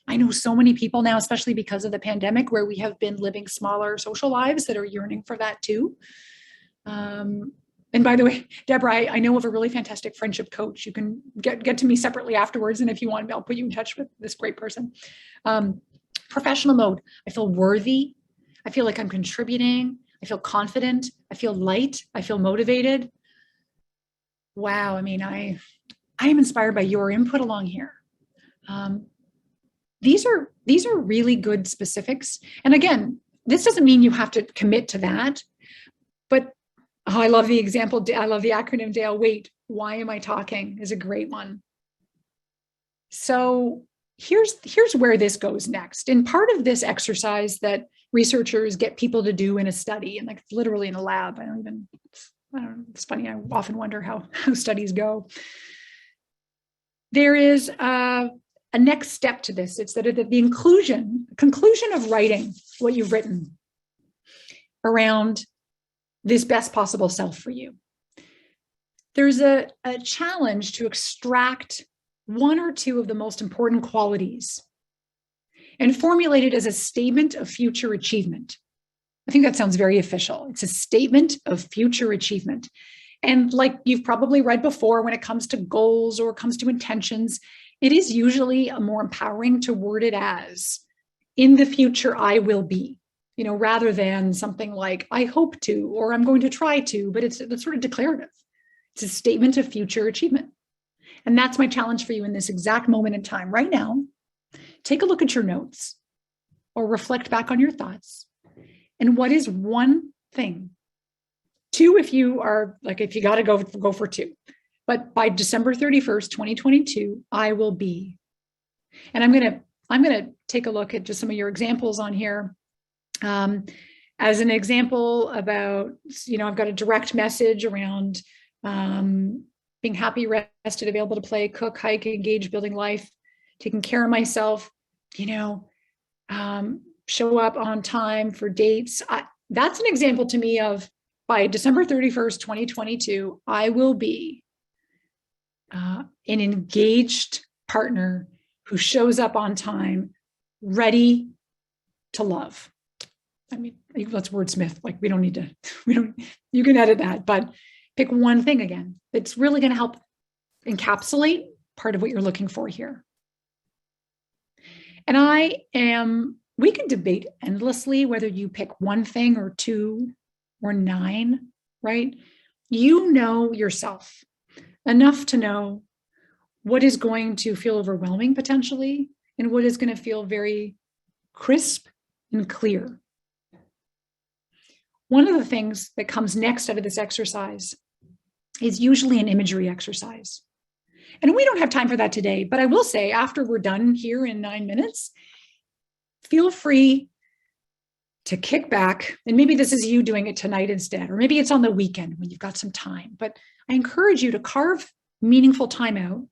I know so many people now, especially because of the pandemic, where we have been living smaller social lives, that are yearning for that too. And by the way, Deborah, I know of a really fantastic friendship coach. You can get to me separately afterwards. And if you want, I'll put you in touch with this great person. Professional mode. I feel worthy. I feel like I'm contributing. I feel confident. I feel light. I feel motivated. Wow. I mean, I am inspired by your input along here. These are really good specifics. And again, this doesn't mean you have to commit to that, but I love the example. I love the acronym, Dale. Wait, why am I talking is a great one. So here's where this goes next. And part of this exercise that researchers get people to do in a study, and like literally in a lab, I don't know, it's funny. I often wonder how studies go. There is a next step to this. It's that at the conclusion of writing what you've written around this best possible self for you, there's a challenge to extract one or two of the most important qualities and formulate it as a statement of future achievement. I think that sounds very official. It's a statement of future achievement. And like you've probably read before, when it comes to goals or it comes to intentions, it is usually more empowering to word it as, in the future, I will be, rather than something like, I hope to, or I'm going to try to, but it's sort of declarative. It's a statement of future achievement. And that's my challenge for you in this exact moment in time. Right now, take a look at your notes or reflect back on your thoughts. And what is one thing? Two, if you got to go for two. But by December 31st, 2022, I will be. And I'm going to take a look at just some of your examples on here. As an example about, I've got a direct message around being happy, rested, available to play, cook, hike, engage, building life, taking care of myself, show up on time for dates. That's an example to me of, by December 31st, 2022, I will be an engaged partner who shows up on time, ready to love. I mean, let's wordsmith, you can edit that, but pick one thing again that's really going to help encapsulate part of what you're looking for here. And we can debate endlessly whether you pick one thing or two or 9, right? You know yourself enough to know what is going to feel overwhelming potentially and what is going to feel very crisp and clear. One of the things that comes next out of this exercise is usually an imagery exercise. And we don't have time for that today, but I will say after we're done here in 9 minutes, feel free to kick back. And maybe this is you doing it tonight instead, or maybe it's on the weekend when you've got some time. But I encourage you to carve meaningful time out.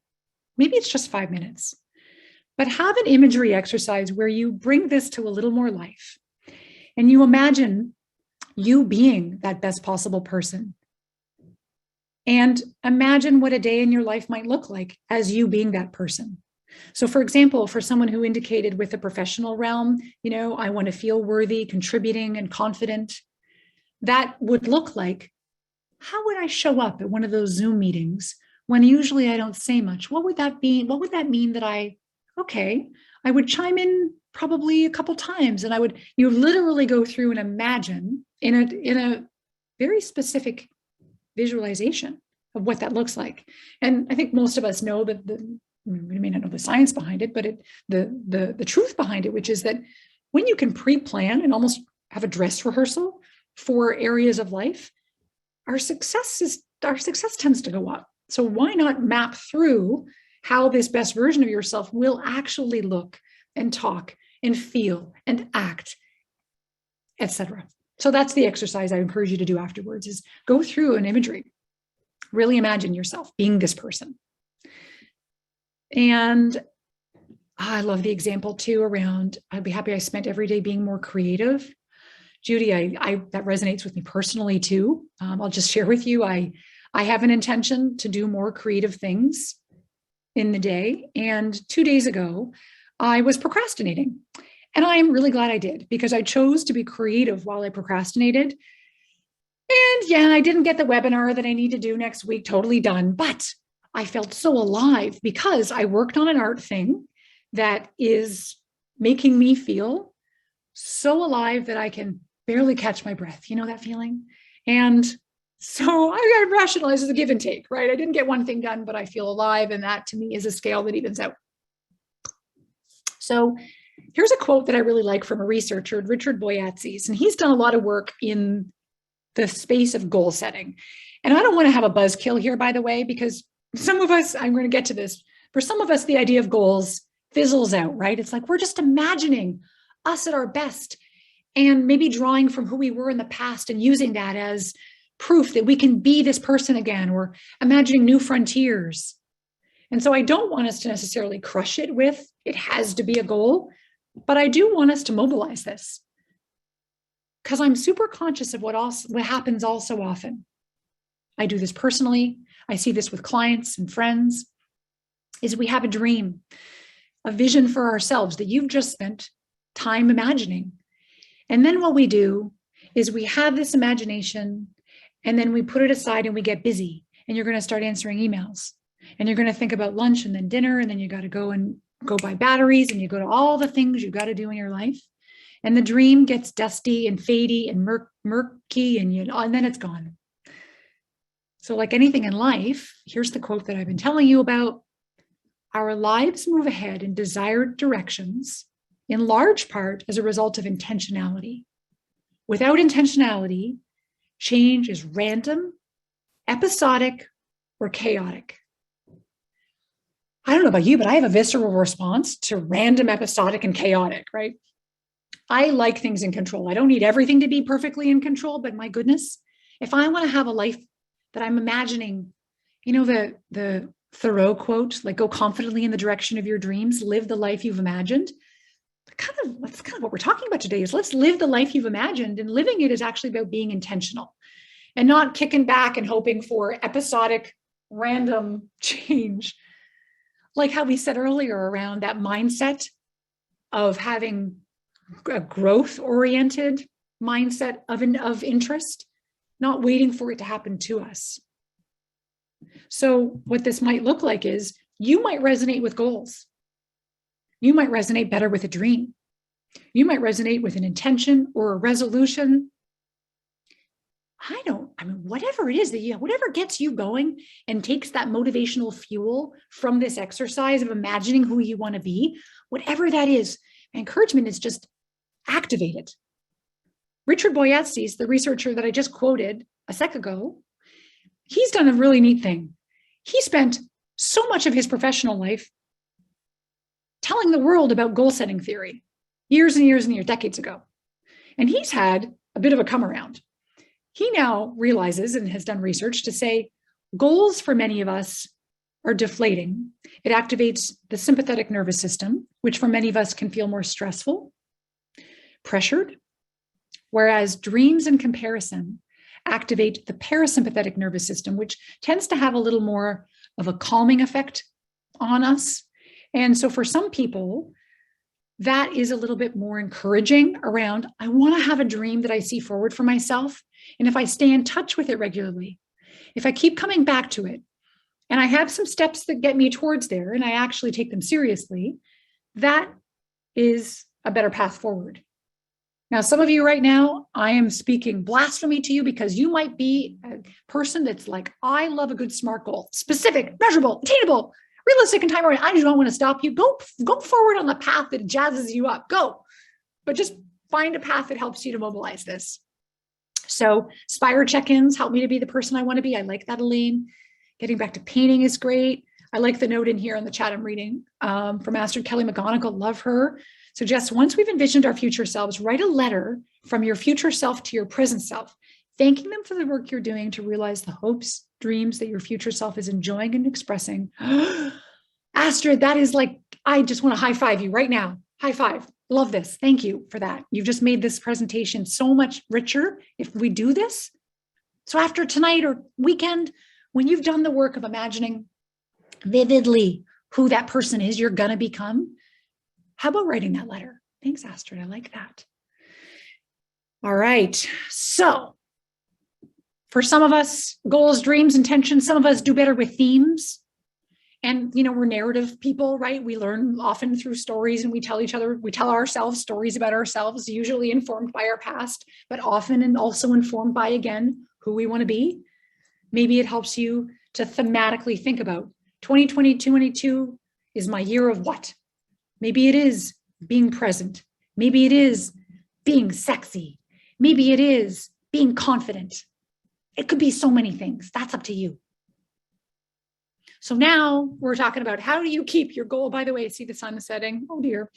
Maybe it's just 5 minutes, but have an imagery exercise where you bring this to a little more life. And you imagine you being that best possible person. And imagine what a day in your life might look like as you being that person. So for example, for someone who indicated with the professional realm, I want to feel worthy, contributing, and confident, that would look like, how would I show up at one of those Zoom meetings when usually I don't say much? What would that be? What would that mean that I would chime in probably a couple times, and you literally go through and imagine in a very specific visualization of what that looks like. And I think most of us know that we may not know the science behind it, but the truth behind it, which is that when you can pre-plan and almost have a dress rehearsal for areas of life, our success tends to go up. So why not map through how this best version of yourself will actually look and talk and feel and act, etc. So that's the exercise I encourage you to do afterwards, is go through an imagery. Really imagine yourself being this person. And I love the example too around, I'd be happy I spent every day being more creative. Jodi, that resonates with me personally too. I'll just share with you, I have an intention to do more creative things in the day. And 2 days ago, I was procrastinating. And I'm really glad I did, because I chose to be creative while I procrastinated. And yeah, I didn't get the webinar that I need to do next week totally done, but I felt so alive because I worked on an art thing that is making me feel so alive that I can barely catch my breath. You know that feeling? And so I rationalize as a give and take, right? I didn't get one thing done, but I feel alive. And that to me is a scale that evens out. So here's a quote that I really like from a researcher, Richard Boyatzis, and he's done a lot of work in the space of goal setting. And I don't want to have a buzzkill here, by the way, because some of us, I'm going to get to this, for some of us, the idea of goals fizzles out, right? It's like we're just imagining us at our best and maybe drawing from who we were in the past and using that as proof that we can be this person again, or imagining new frontiers. And so I don't want us to necessarily crush it with, it has to be a goal, but I do want us to mobilize this, because I'm super conscious of what happens all so often. I do this personally. I see this with clients and friends, is we have a dream, a vision for ourselves that you've just spent time imagining. And then what we do is we have this imagination and then we put it aside and we get busy, and you're going to start answering emails, and you're going to think about lunch and then dinner, and then you got to go buy batteries, and you go to all the things you got to do in your life. And the dream gets dusty and fadey and murky, and then it's gone. So like anything in life, here's the quote that I've been telling you about. Our lives move ahead in desired directions, in large part as a result of intentionality. Without intentionality, change is random, episodic, or chaotic. I don't know about you, but I have a visceral response to random, episodic, and chaotic, right? I like things in control. I don't need everything to be perfectly in control, but my goodness, if I want to have a life that I'm imagining, the Thoreau quote, like go confidently in the direction of your dreams, live the life you've imagined. That's kind of what we're talking about today, is let's live the life you've imagined, and living it is actually about being intentional and not kicking back and hoping for episodic, random change. Like how we said earlier around that mindset of having a growth-oriented mindset of interest, not waiting for it to happen to us. So what this might look like is you might resonate with goals. You might resonate better with a dream. You might resonate with an intention or a resolution. Whatever it is whatever gets you going and takes that motivational fuel from this exercise of imagining who you want to be, whatever that is, my encouragement is just activate it. Richard Boyatzis, the researcher that I just quoted a sec ago, he's done a really neat thing. He spent so much of his professional life telling the world about goal setting theory years and years and years, decades ago. And he's had a bit of a come around. He now realizes and has done research to say goals for many of us are deflating. It activates the sympathetic nervous system, which for many of us can feel more stressful, pressured, whereas dreams and comparison activate the parasympathetic nervous system, which tends to have a little more of a calming effect on us. And so for some people, that is a little bit more encouraging around, I want to have a dream that I see forward for myself. And if I stay in touch with it regularly, if I keep coming back to it, and I have some steps that get me towards there, and I actually take them seriously, that is a better path forward. Now, some of you right now, I am speaking blasphemy to you because you might be a person that's like, I love a good SMART goal, specific, measurable, attainable, realistic, and time-oriented. I just don't want to stop you. Go forward on the path that jazzes you up. Go. But just find a path that helps you to mobilize this. So Spire check-ins help me to be the person I want to be. I like that, Elaine. Getting back to painting is great. I like the note in here in the chat I'm reading from Master Kelly McGonigal. Love her. Suggests once we've envisioned our future selves, write a letter from your future self to your present self, thanking them for the work you're doing to realize the hopes, dreams that your future self is enjoying and expressing. Astrid, that is like, I just want to high five you right now. High five. Love this. Thank you for that. You've just made this presentation so much richer if we do this. So after tonight or weekend, when you've done the work of imagining vividly who that person is you're going to become, how about writing that letter? Thanks, Astrid. I like that. All right. So for some of us, goals, dreams, intentions, some of us do better with themes. And, we're narrative people, right? We learn often through stories, and we tell ourselves stories about ourselves, usually informed by our past, but often and also informed by, again, who we want to be. Maybe it helps you to thematically think about 2022 is my year of what? Maybe it is being present. Maybe it is being sexy. Maybe it is being confident. It could be so many things. That's up to you. So now we're talking about how do you keep your goal? By the way, see the sun is setting. Oh dear.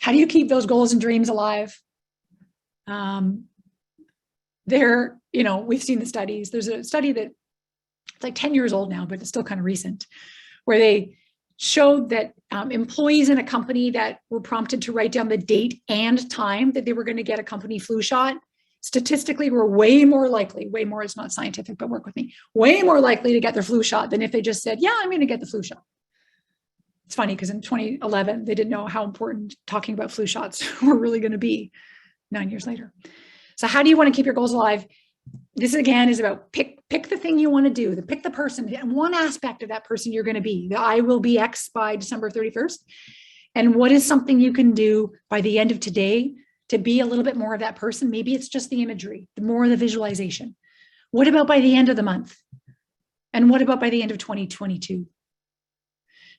How do you keep those goals and dreams alive? We've seen the studies. There's a study that it's like 10 years old now, but it's still kind of recent, where they showed that employees in a company that were prompted to write down the date and time that they were going to get a company flu shot, statistically were way more is not scientific, but work with me, way more likely to get their flu shot than if they just said, yeah, I'm going to get the flu shot. It's funny because in 2011, they didn't know how important talking about flu shots were really going to be 9 years later. So how do you want to keep your goals alive? This again is about pick the thing you want to do, pick the person, and one aspect of that person you're going to be. I will be X by December 31st. And what is something you can do by the end of today to be a little bit more of that person? Maybe it's just the imagery, the more of the visualization. What about by the end of the month? And what about by the end of 2022?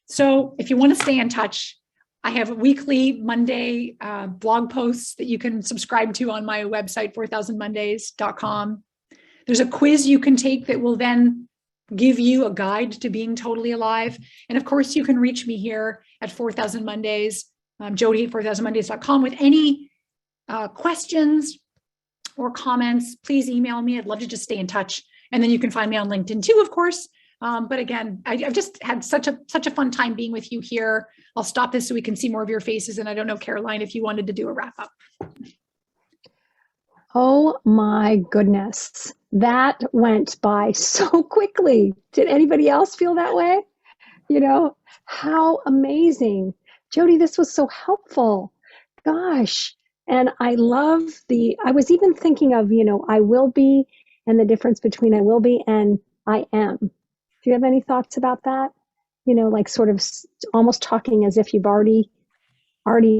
So if you want to stay in touch, I have weekly Monday blog posts that you can subscribe to on my website, 4000mondays.com. There's a quiz you can take that will then give you a guide to being totally alive. And of course, you can reach me here at 4000 Mondays, Jodi at 4000mondays.com with any questions or comments. Please email me. I'd love to just stay in touch. And then you can find me on LinkedIn too, of course. But again, I've just had such a fun time being with you here. I'll stop this so we can see more of your faces. And I don't know, Caroline, if you wanted to do a wrap up. Oh my goodness. That went by so quickly. Did anybody else feel that way? How amazing. Jodi, this was so helpful. Gosh. And I love I was even thinking of, I will be, and the difference between I will be and I am. Do you have any thoughts about that? Like sort of almost talking as if you've already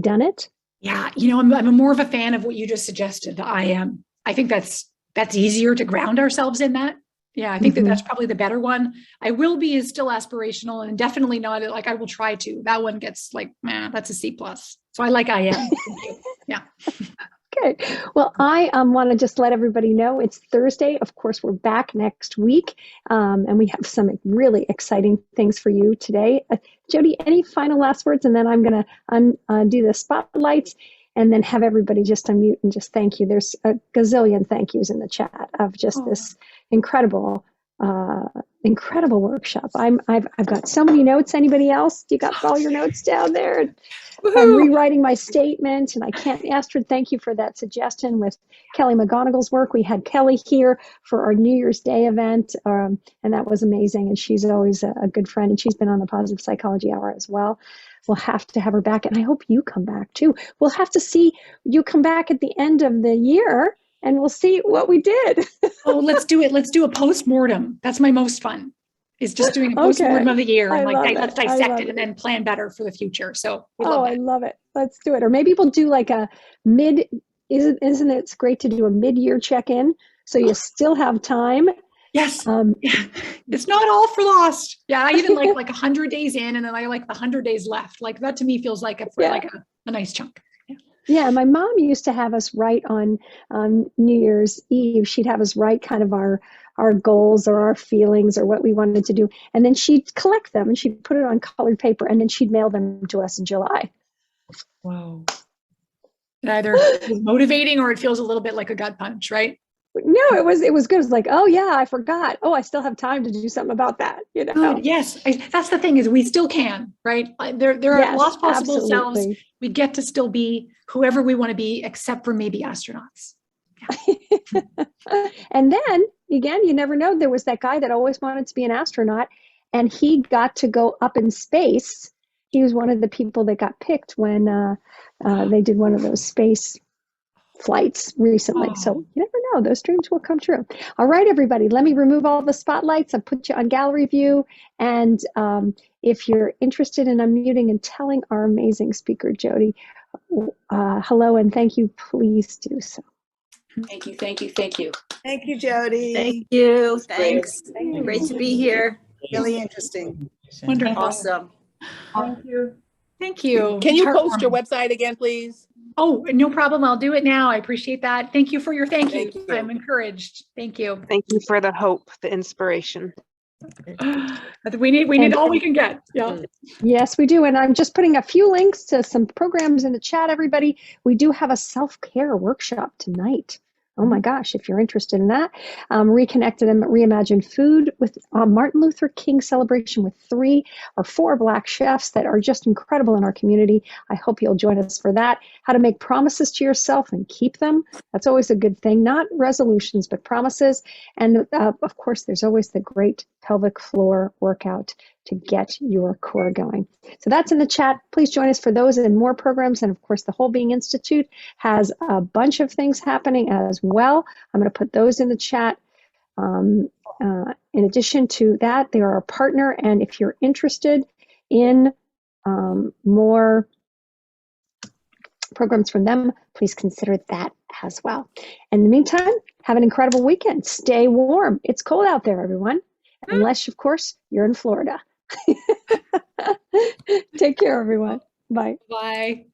done it. Yeah. I'm more of a fan of what you just suggested. The I am. I think that's easier to ground ourselves in that. Yeah. I think that's probably the better one. I will be is still aspirational and definitely not like I will try to. That one gets like, man, that's a C+. So I like I am. Thank you. Yeah. Okay. Well, I want to just let everybody know it's Thursday. Of course, we're back next week, and we have some really exciting things for you today. Jodi, any final last words? And then I'm going to undo the spotlights and then have everybody just unmute and just thank you. There's a gazillion thank yous in the chat of just this incredible workshop. I've got so many notes. Anybody else? You got all your notes down there? I'm rewriting my statement, and I can't. Astrid, thank you for that suggestion with Kelly McGonigal's work. We had Kelly here for our New Year's Day event, and that was amazing. And she's always a good friend, and she's been on the Positive Psychology Hour as well. We'll have to have her back, and I hope you come back too. We'll have to see you come back at the end of the year, and we'll see what we did. Oh, let's do it. Let's do a post-mortem. That's my most fun, is just doing a post-mortem of the year and let's dissect it and then plan better for the future. So I love it. Let's do it. Or maybe we'll do like a isn't it great to do a mid-year check-in so you still have time? Yes. It's not all for lost. Yeah. I even like 100 days in, and then I like the 100 days left. Like that to me feels like a nice chunk. Yeah, my mom used to have us write on New Year's Eve. She'd have us write kind of our goals or our feelings or what we wanted to do. And then she'd collect them and she'd put it on colored paper, and then she'd mail them to us in July. Wow. It either is motivating or it feels a little bit like a gut punch, right? No, it was good. It was like, oh yeah, I forgot. Oh, I still have time to do something about that. You know? Good. Yes. That's the thing, is we still can, right? There are lots of possible selves. We get to still be whoever we want to be, except for maybe astronauts. Yeah. And then again, you never know. There was that guy that always wanted to be an astronaut, and he got to go up in space. He was one of the people that got picked when they did one of those space flights recently. Oh. So you never know, those dreams will come true. All right, everybody, let me remove all the spotlights and put you on gallery view. And if you're interested in unmuting and telling our amazing speaker, Jodi, hello and thank you, please do so. Thank you, thank you, thank you. Thank you, Jodi. Thank you, thanks. Great to be here. Really interesting. Wonderful. Awesome. Thank you. Thank you. Can you post your website again, please? Oh, no problem. I'll do it now. I appreciate that. Thank you for your thank you. Thank you. I'm encouraged. Thank you. Thank you for the hope, the inspiration. We need all we can get. Yeah. Yes, we do. And I'm just putting a few links to some programs in the chat, everybody. We do have a self-care workshop tonight. Oh my gosh, if you're interested in that. Reconnected and Reimagined Food with Martin Luther King celebration with 3 or 4 Black chefs that are just incredible in our community. I hope you'll join us for that. How to make promises to yourself and keep them. That's always a good thing. Not resolutions, but promises. And of course, there's always the great pelvic floor workout to get your core going. So that's in the chat. Please join us for those and more programs. And of course, the Whole Being Institute has a bunch of things happening as well. I'm going to put those in the chat. In addition to that, they are a partner. And if you're interested in more programs from them, please consider that as well. In the meantime, have an incredible weekend. Stay warm. It's cold out there, everyone. Unless, of course, you're in Florida. Take care, everyone. Bye. Bye.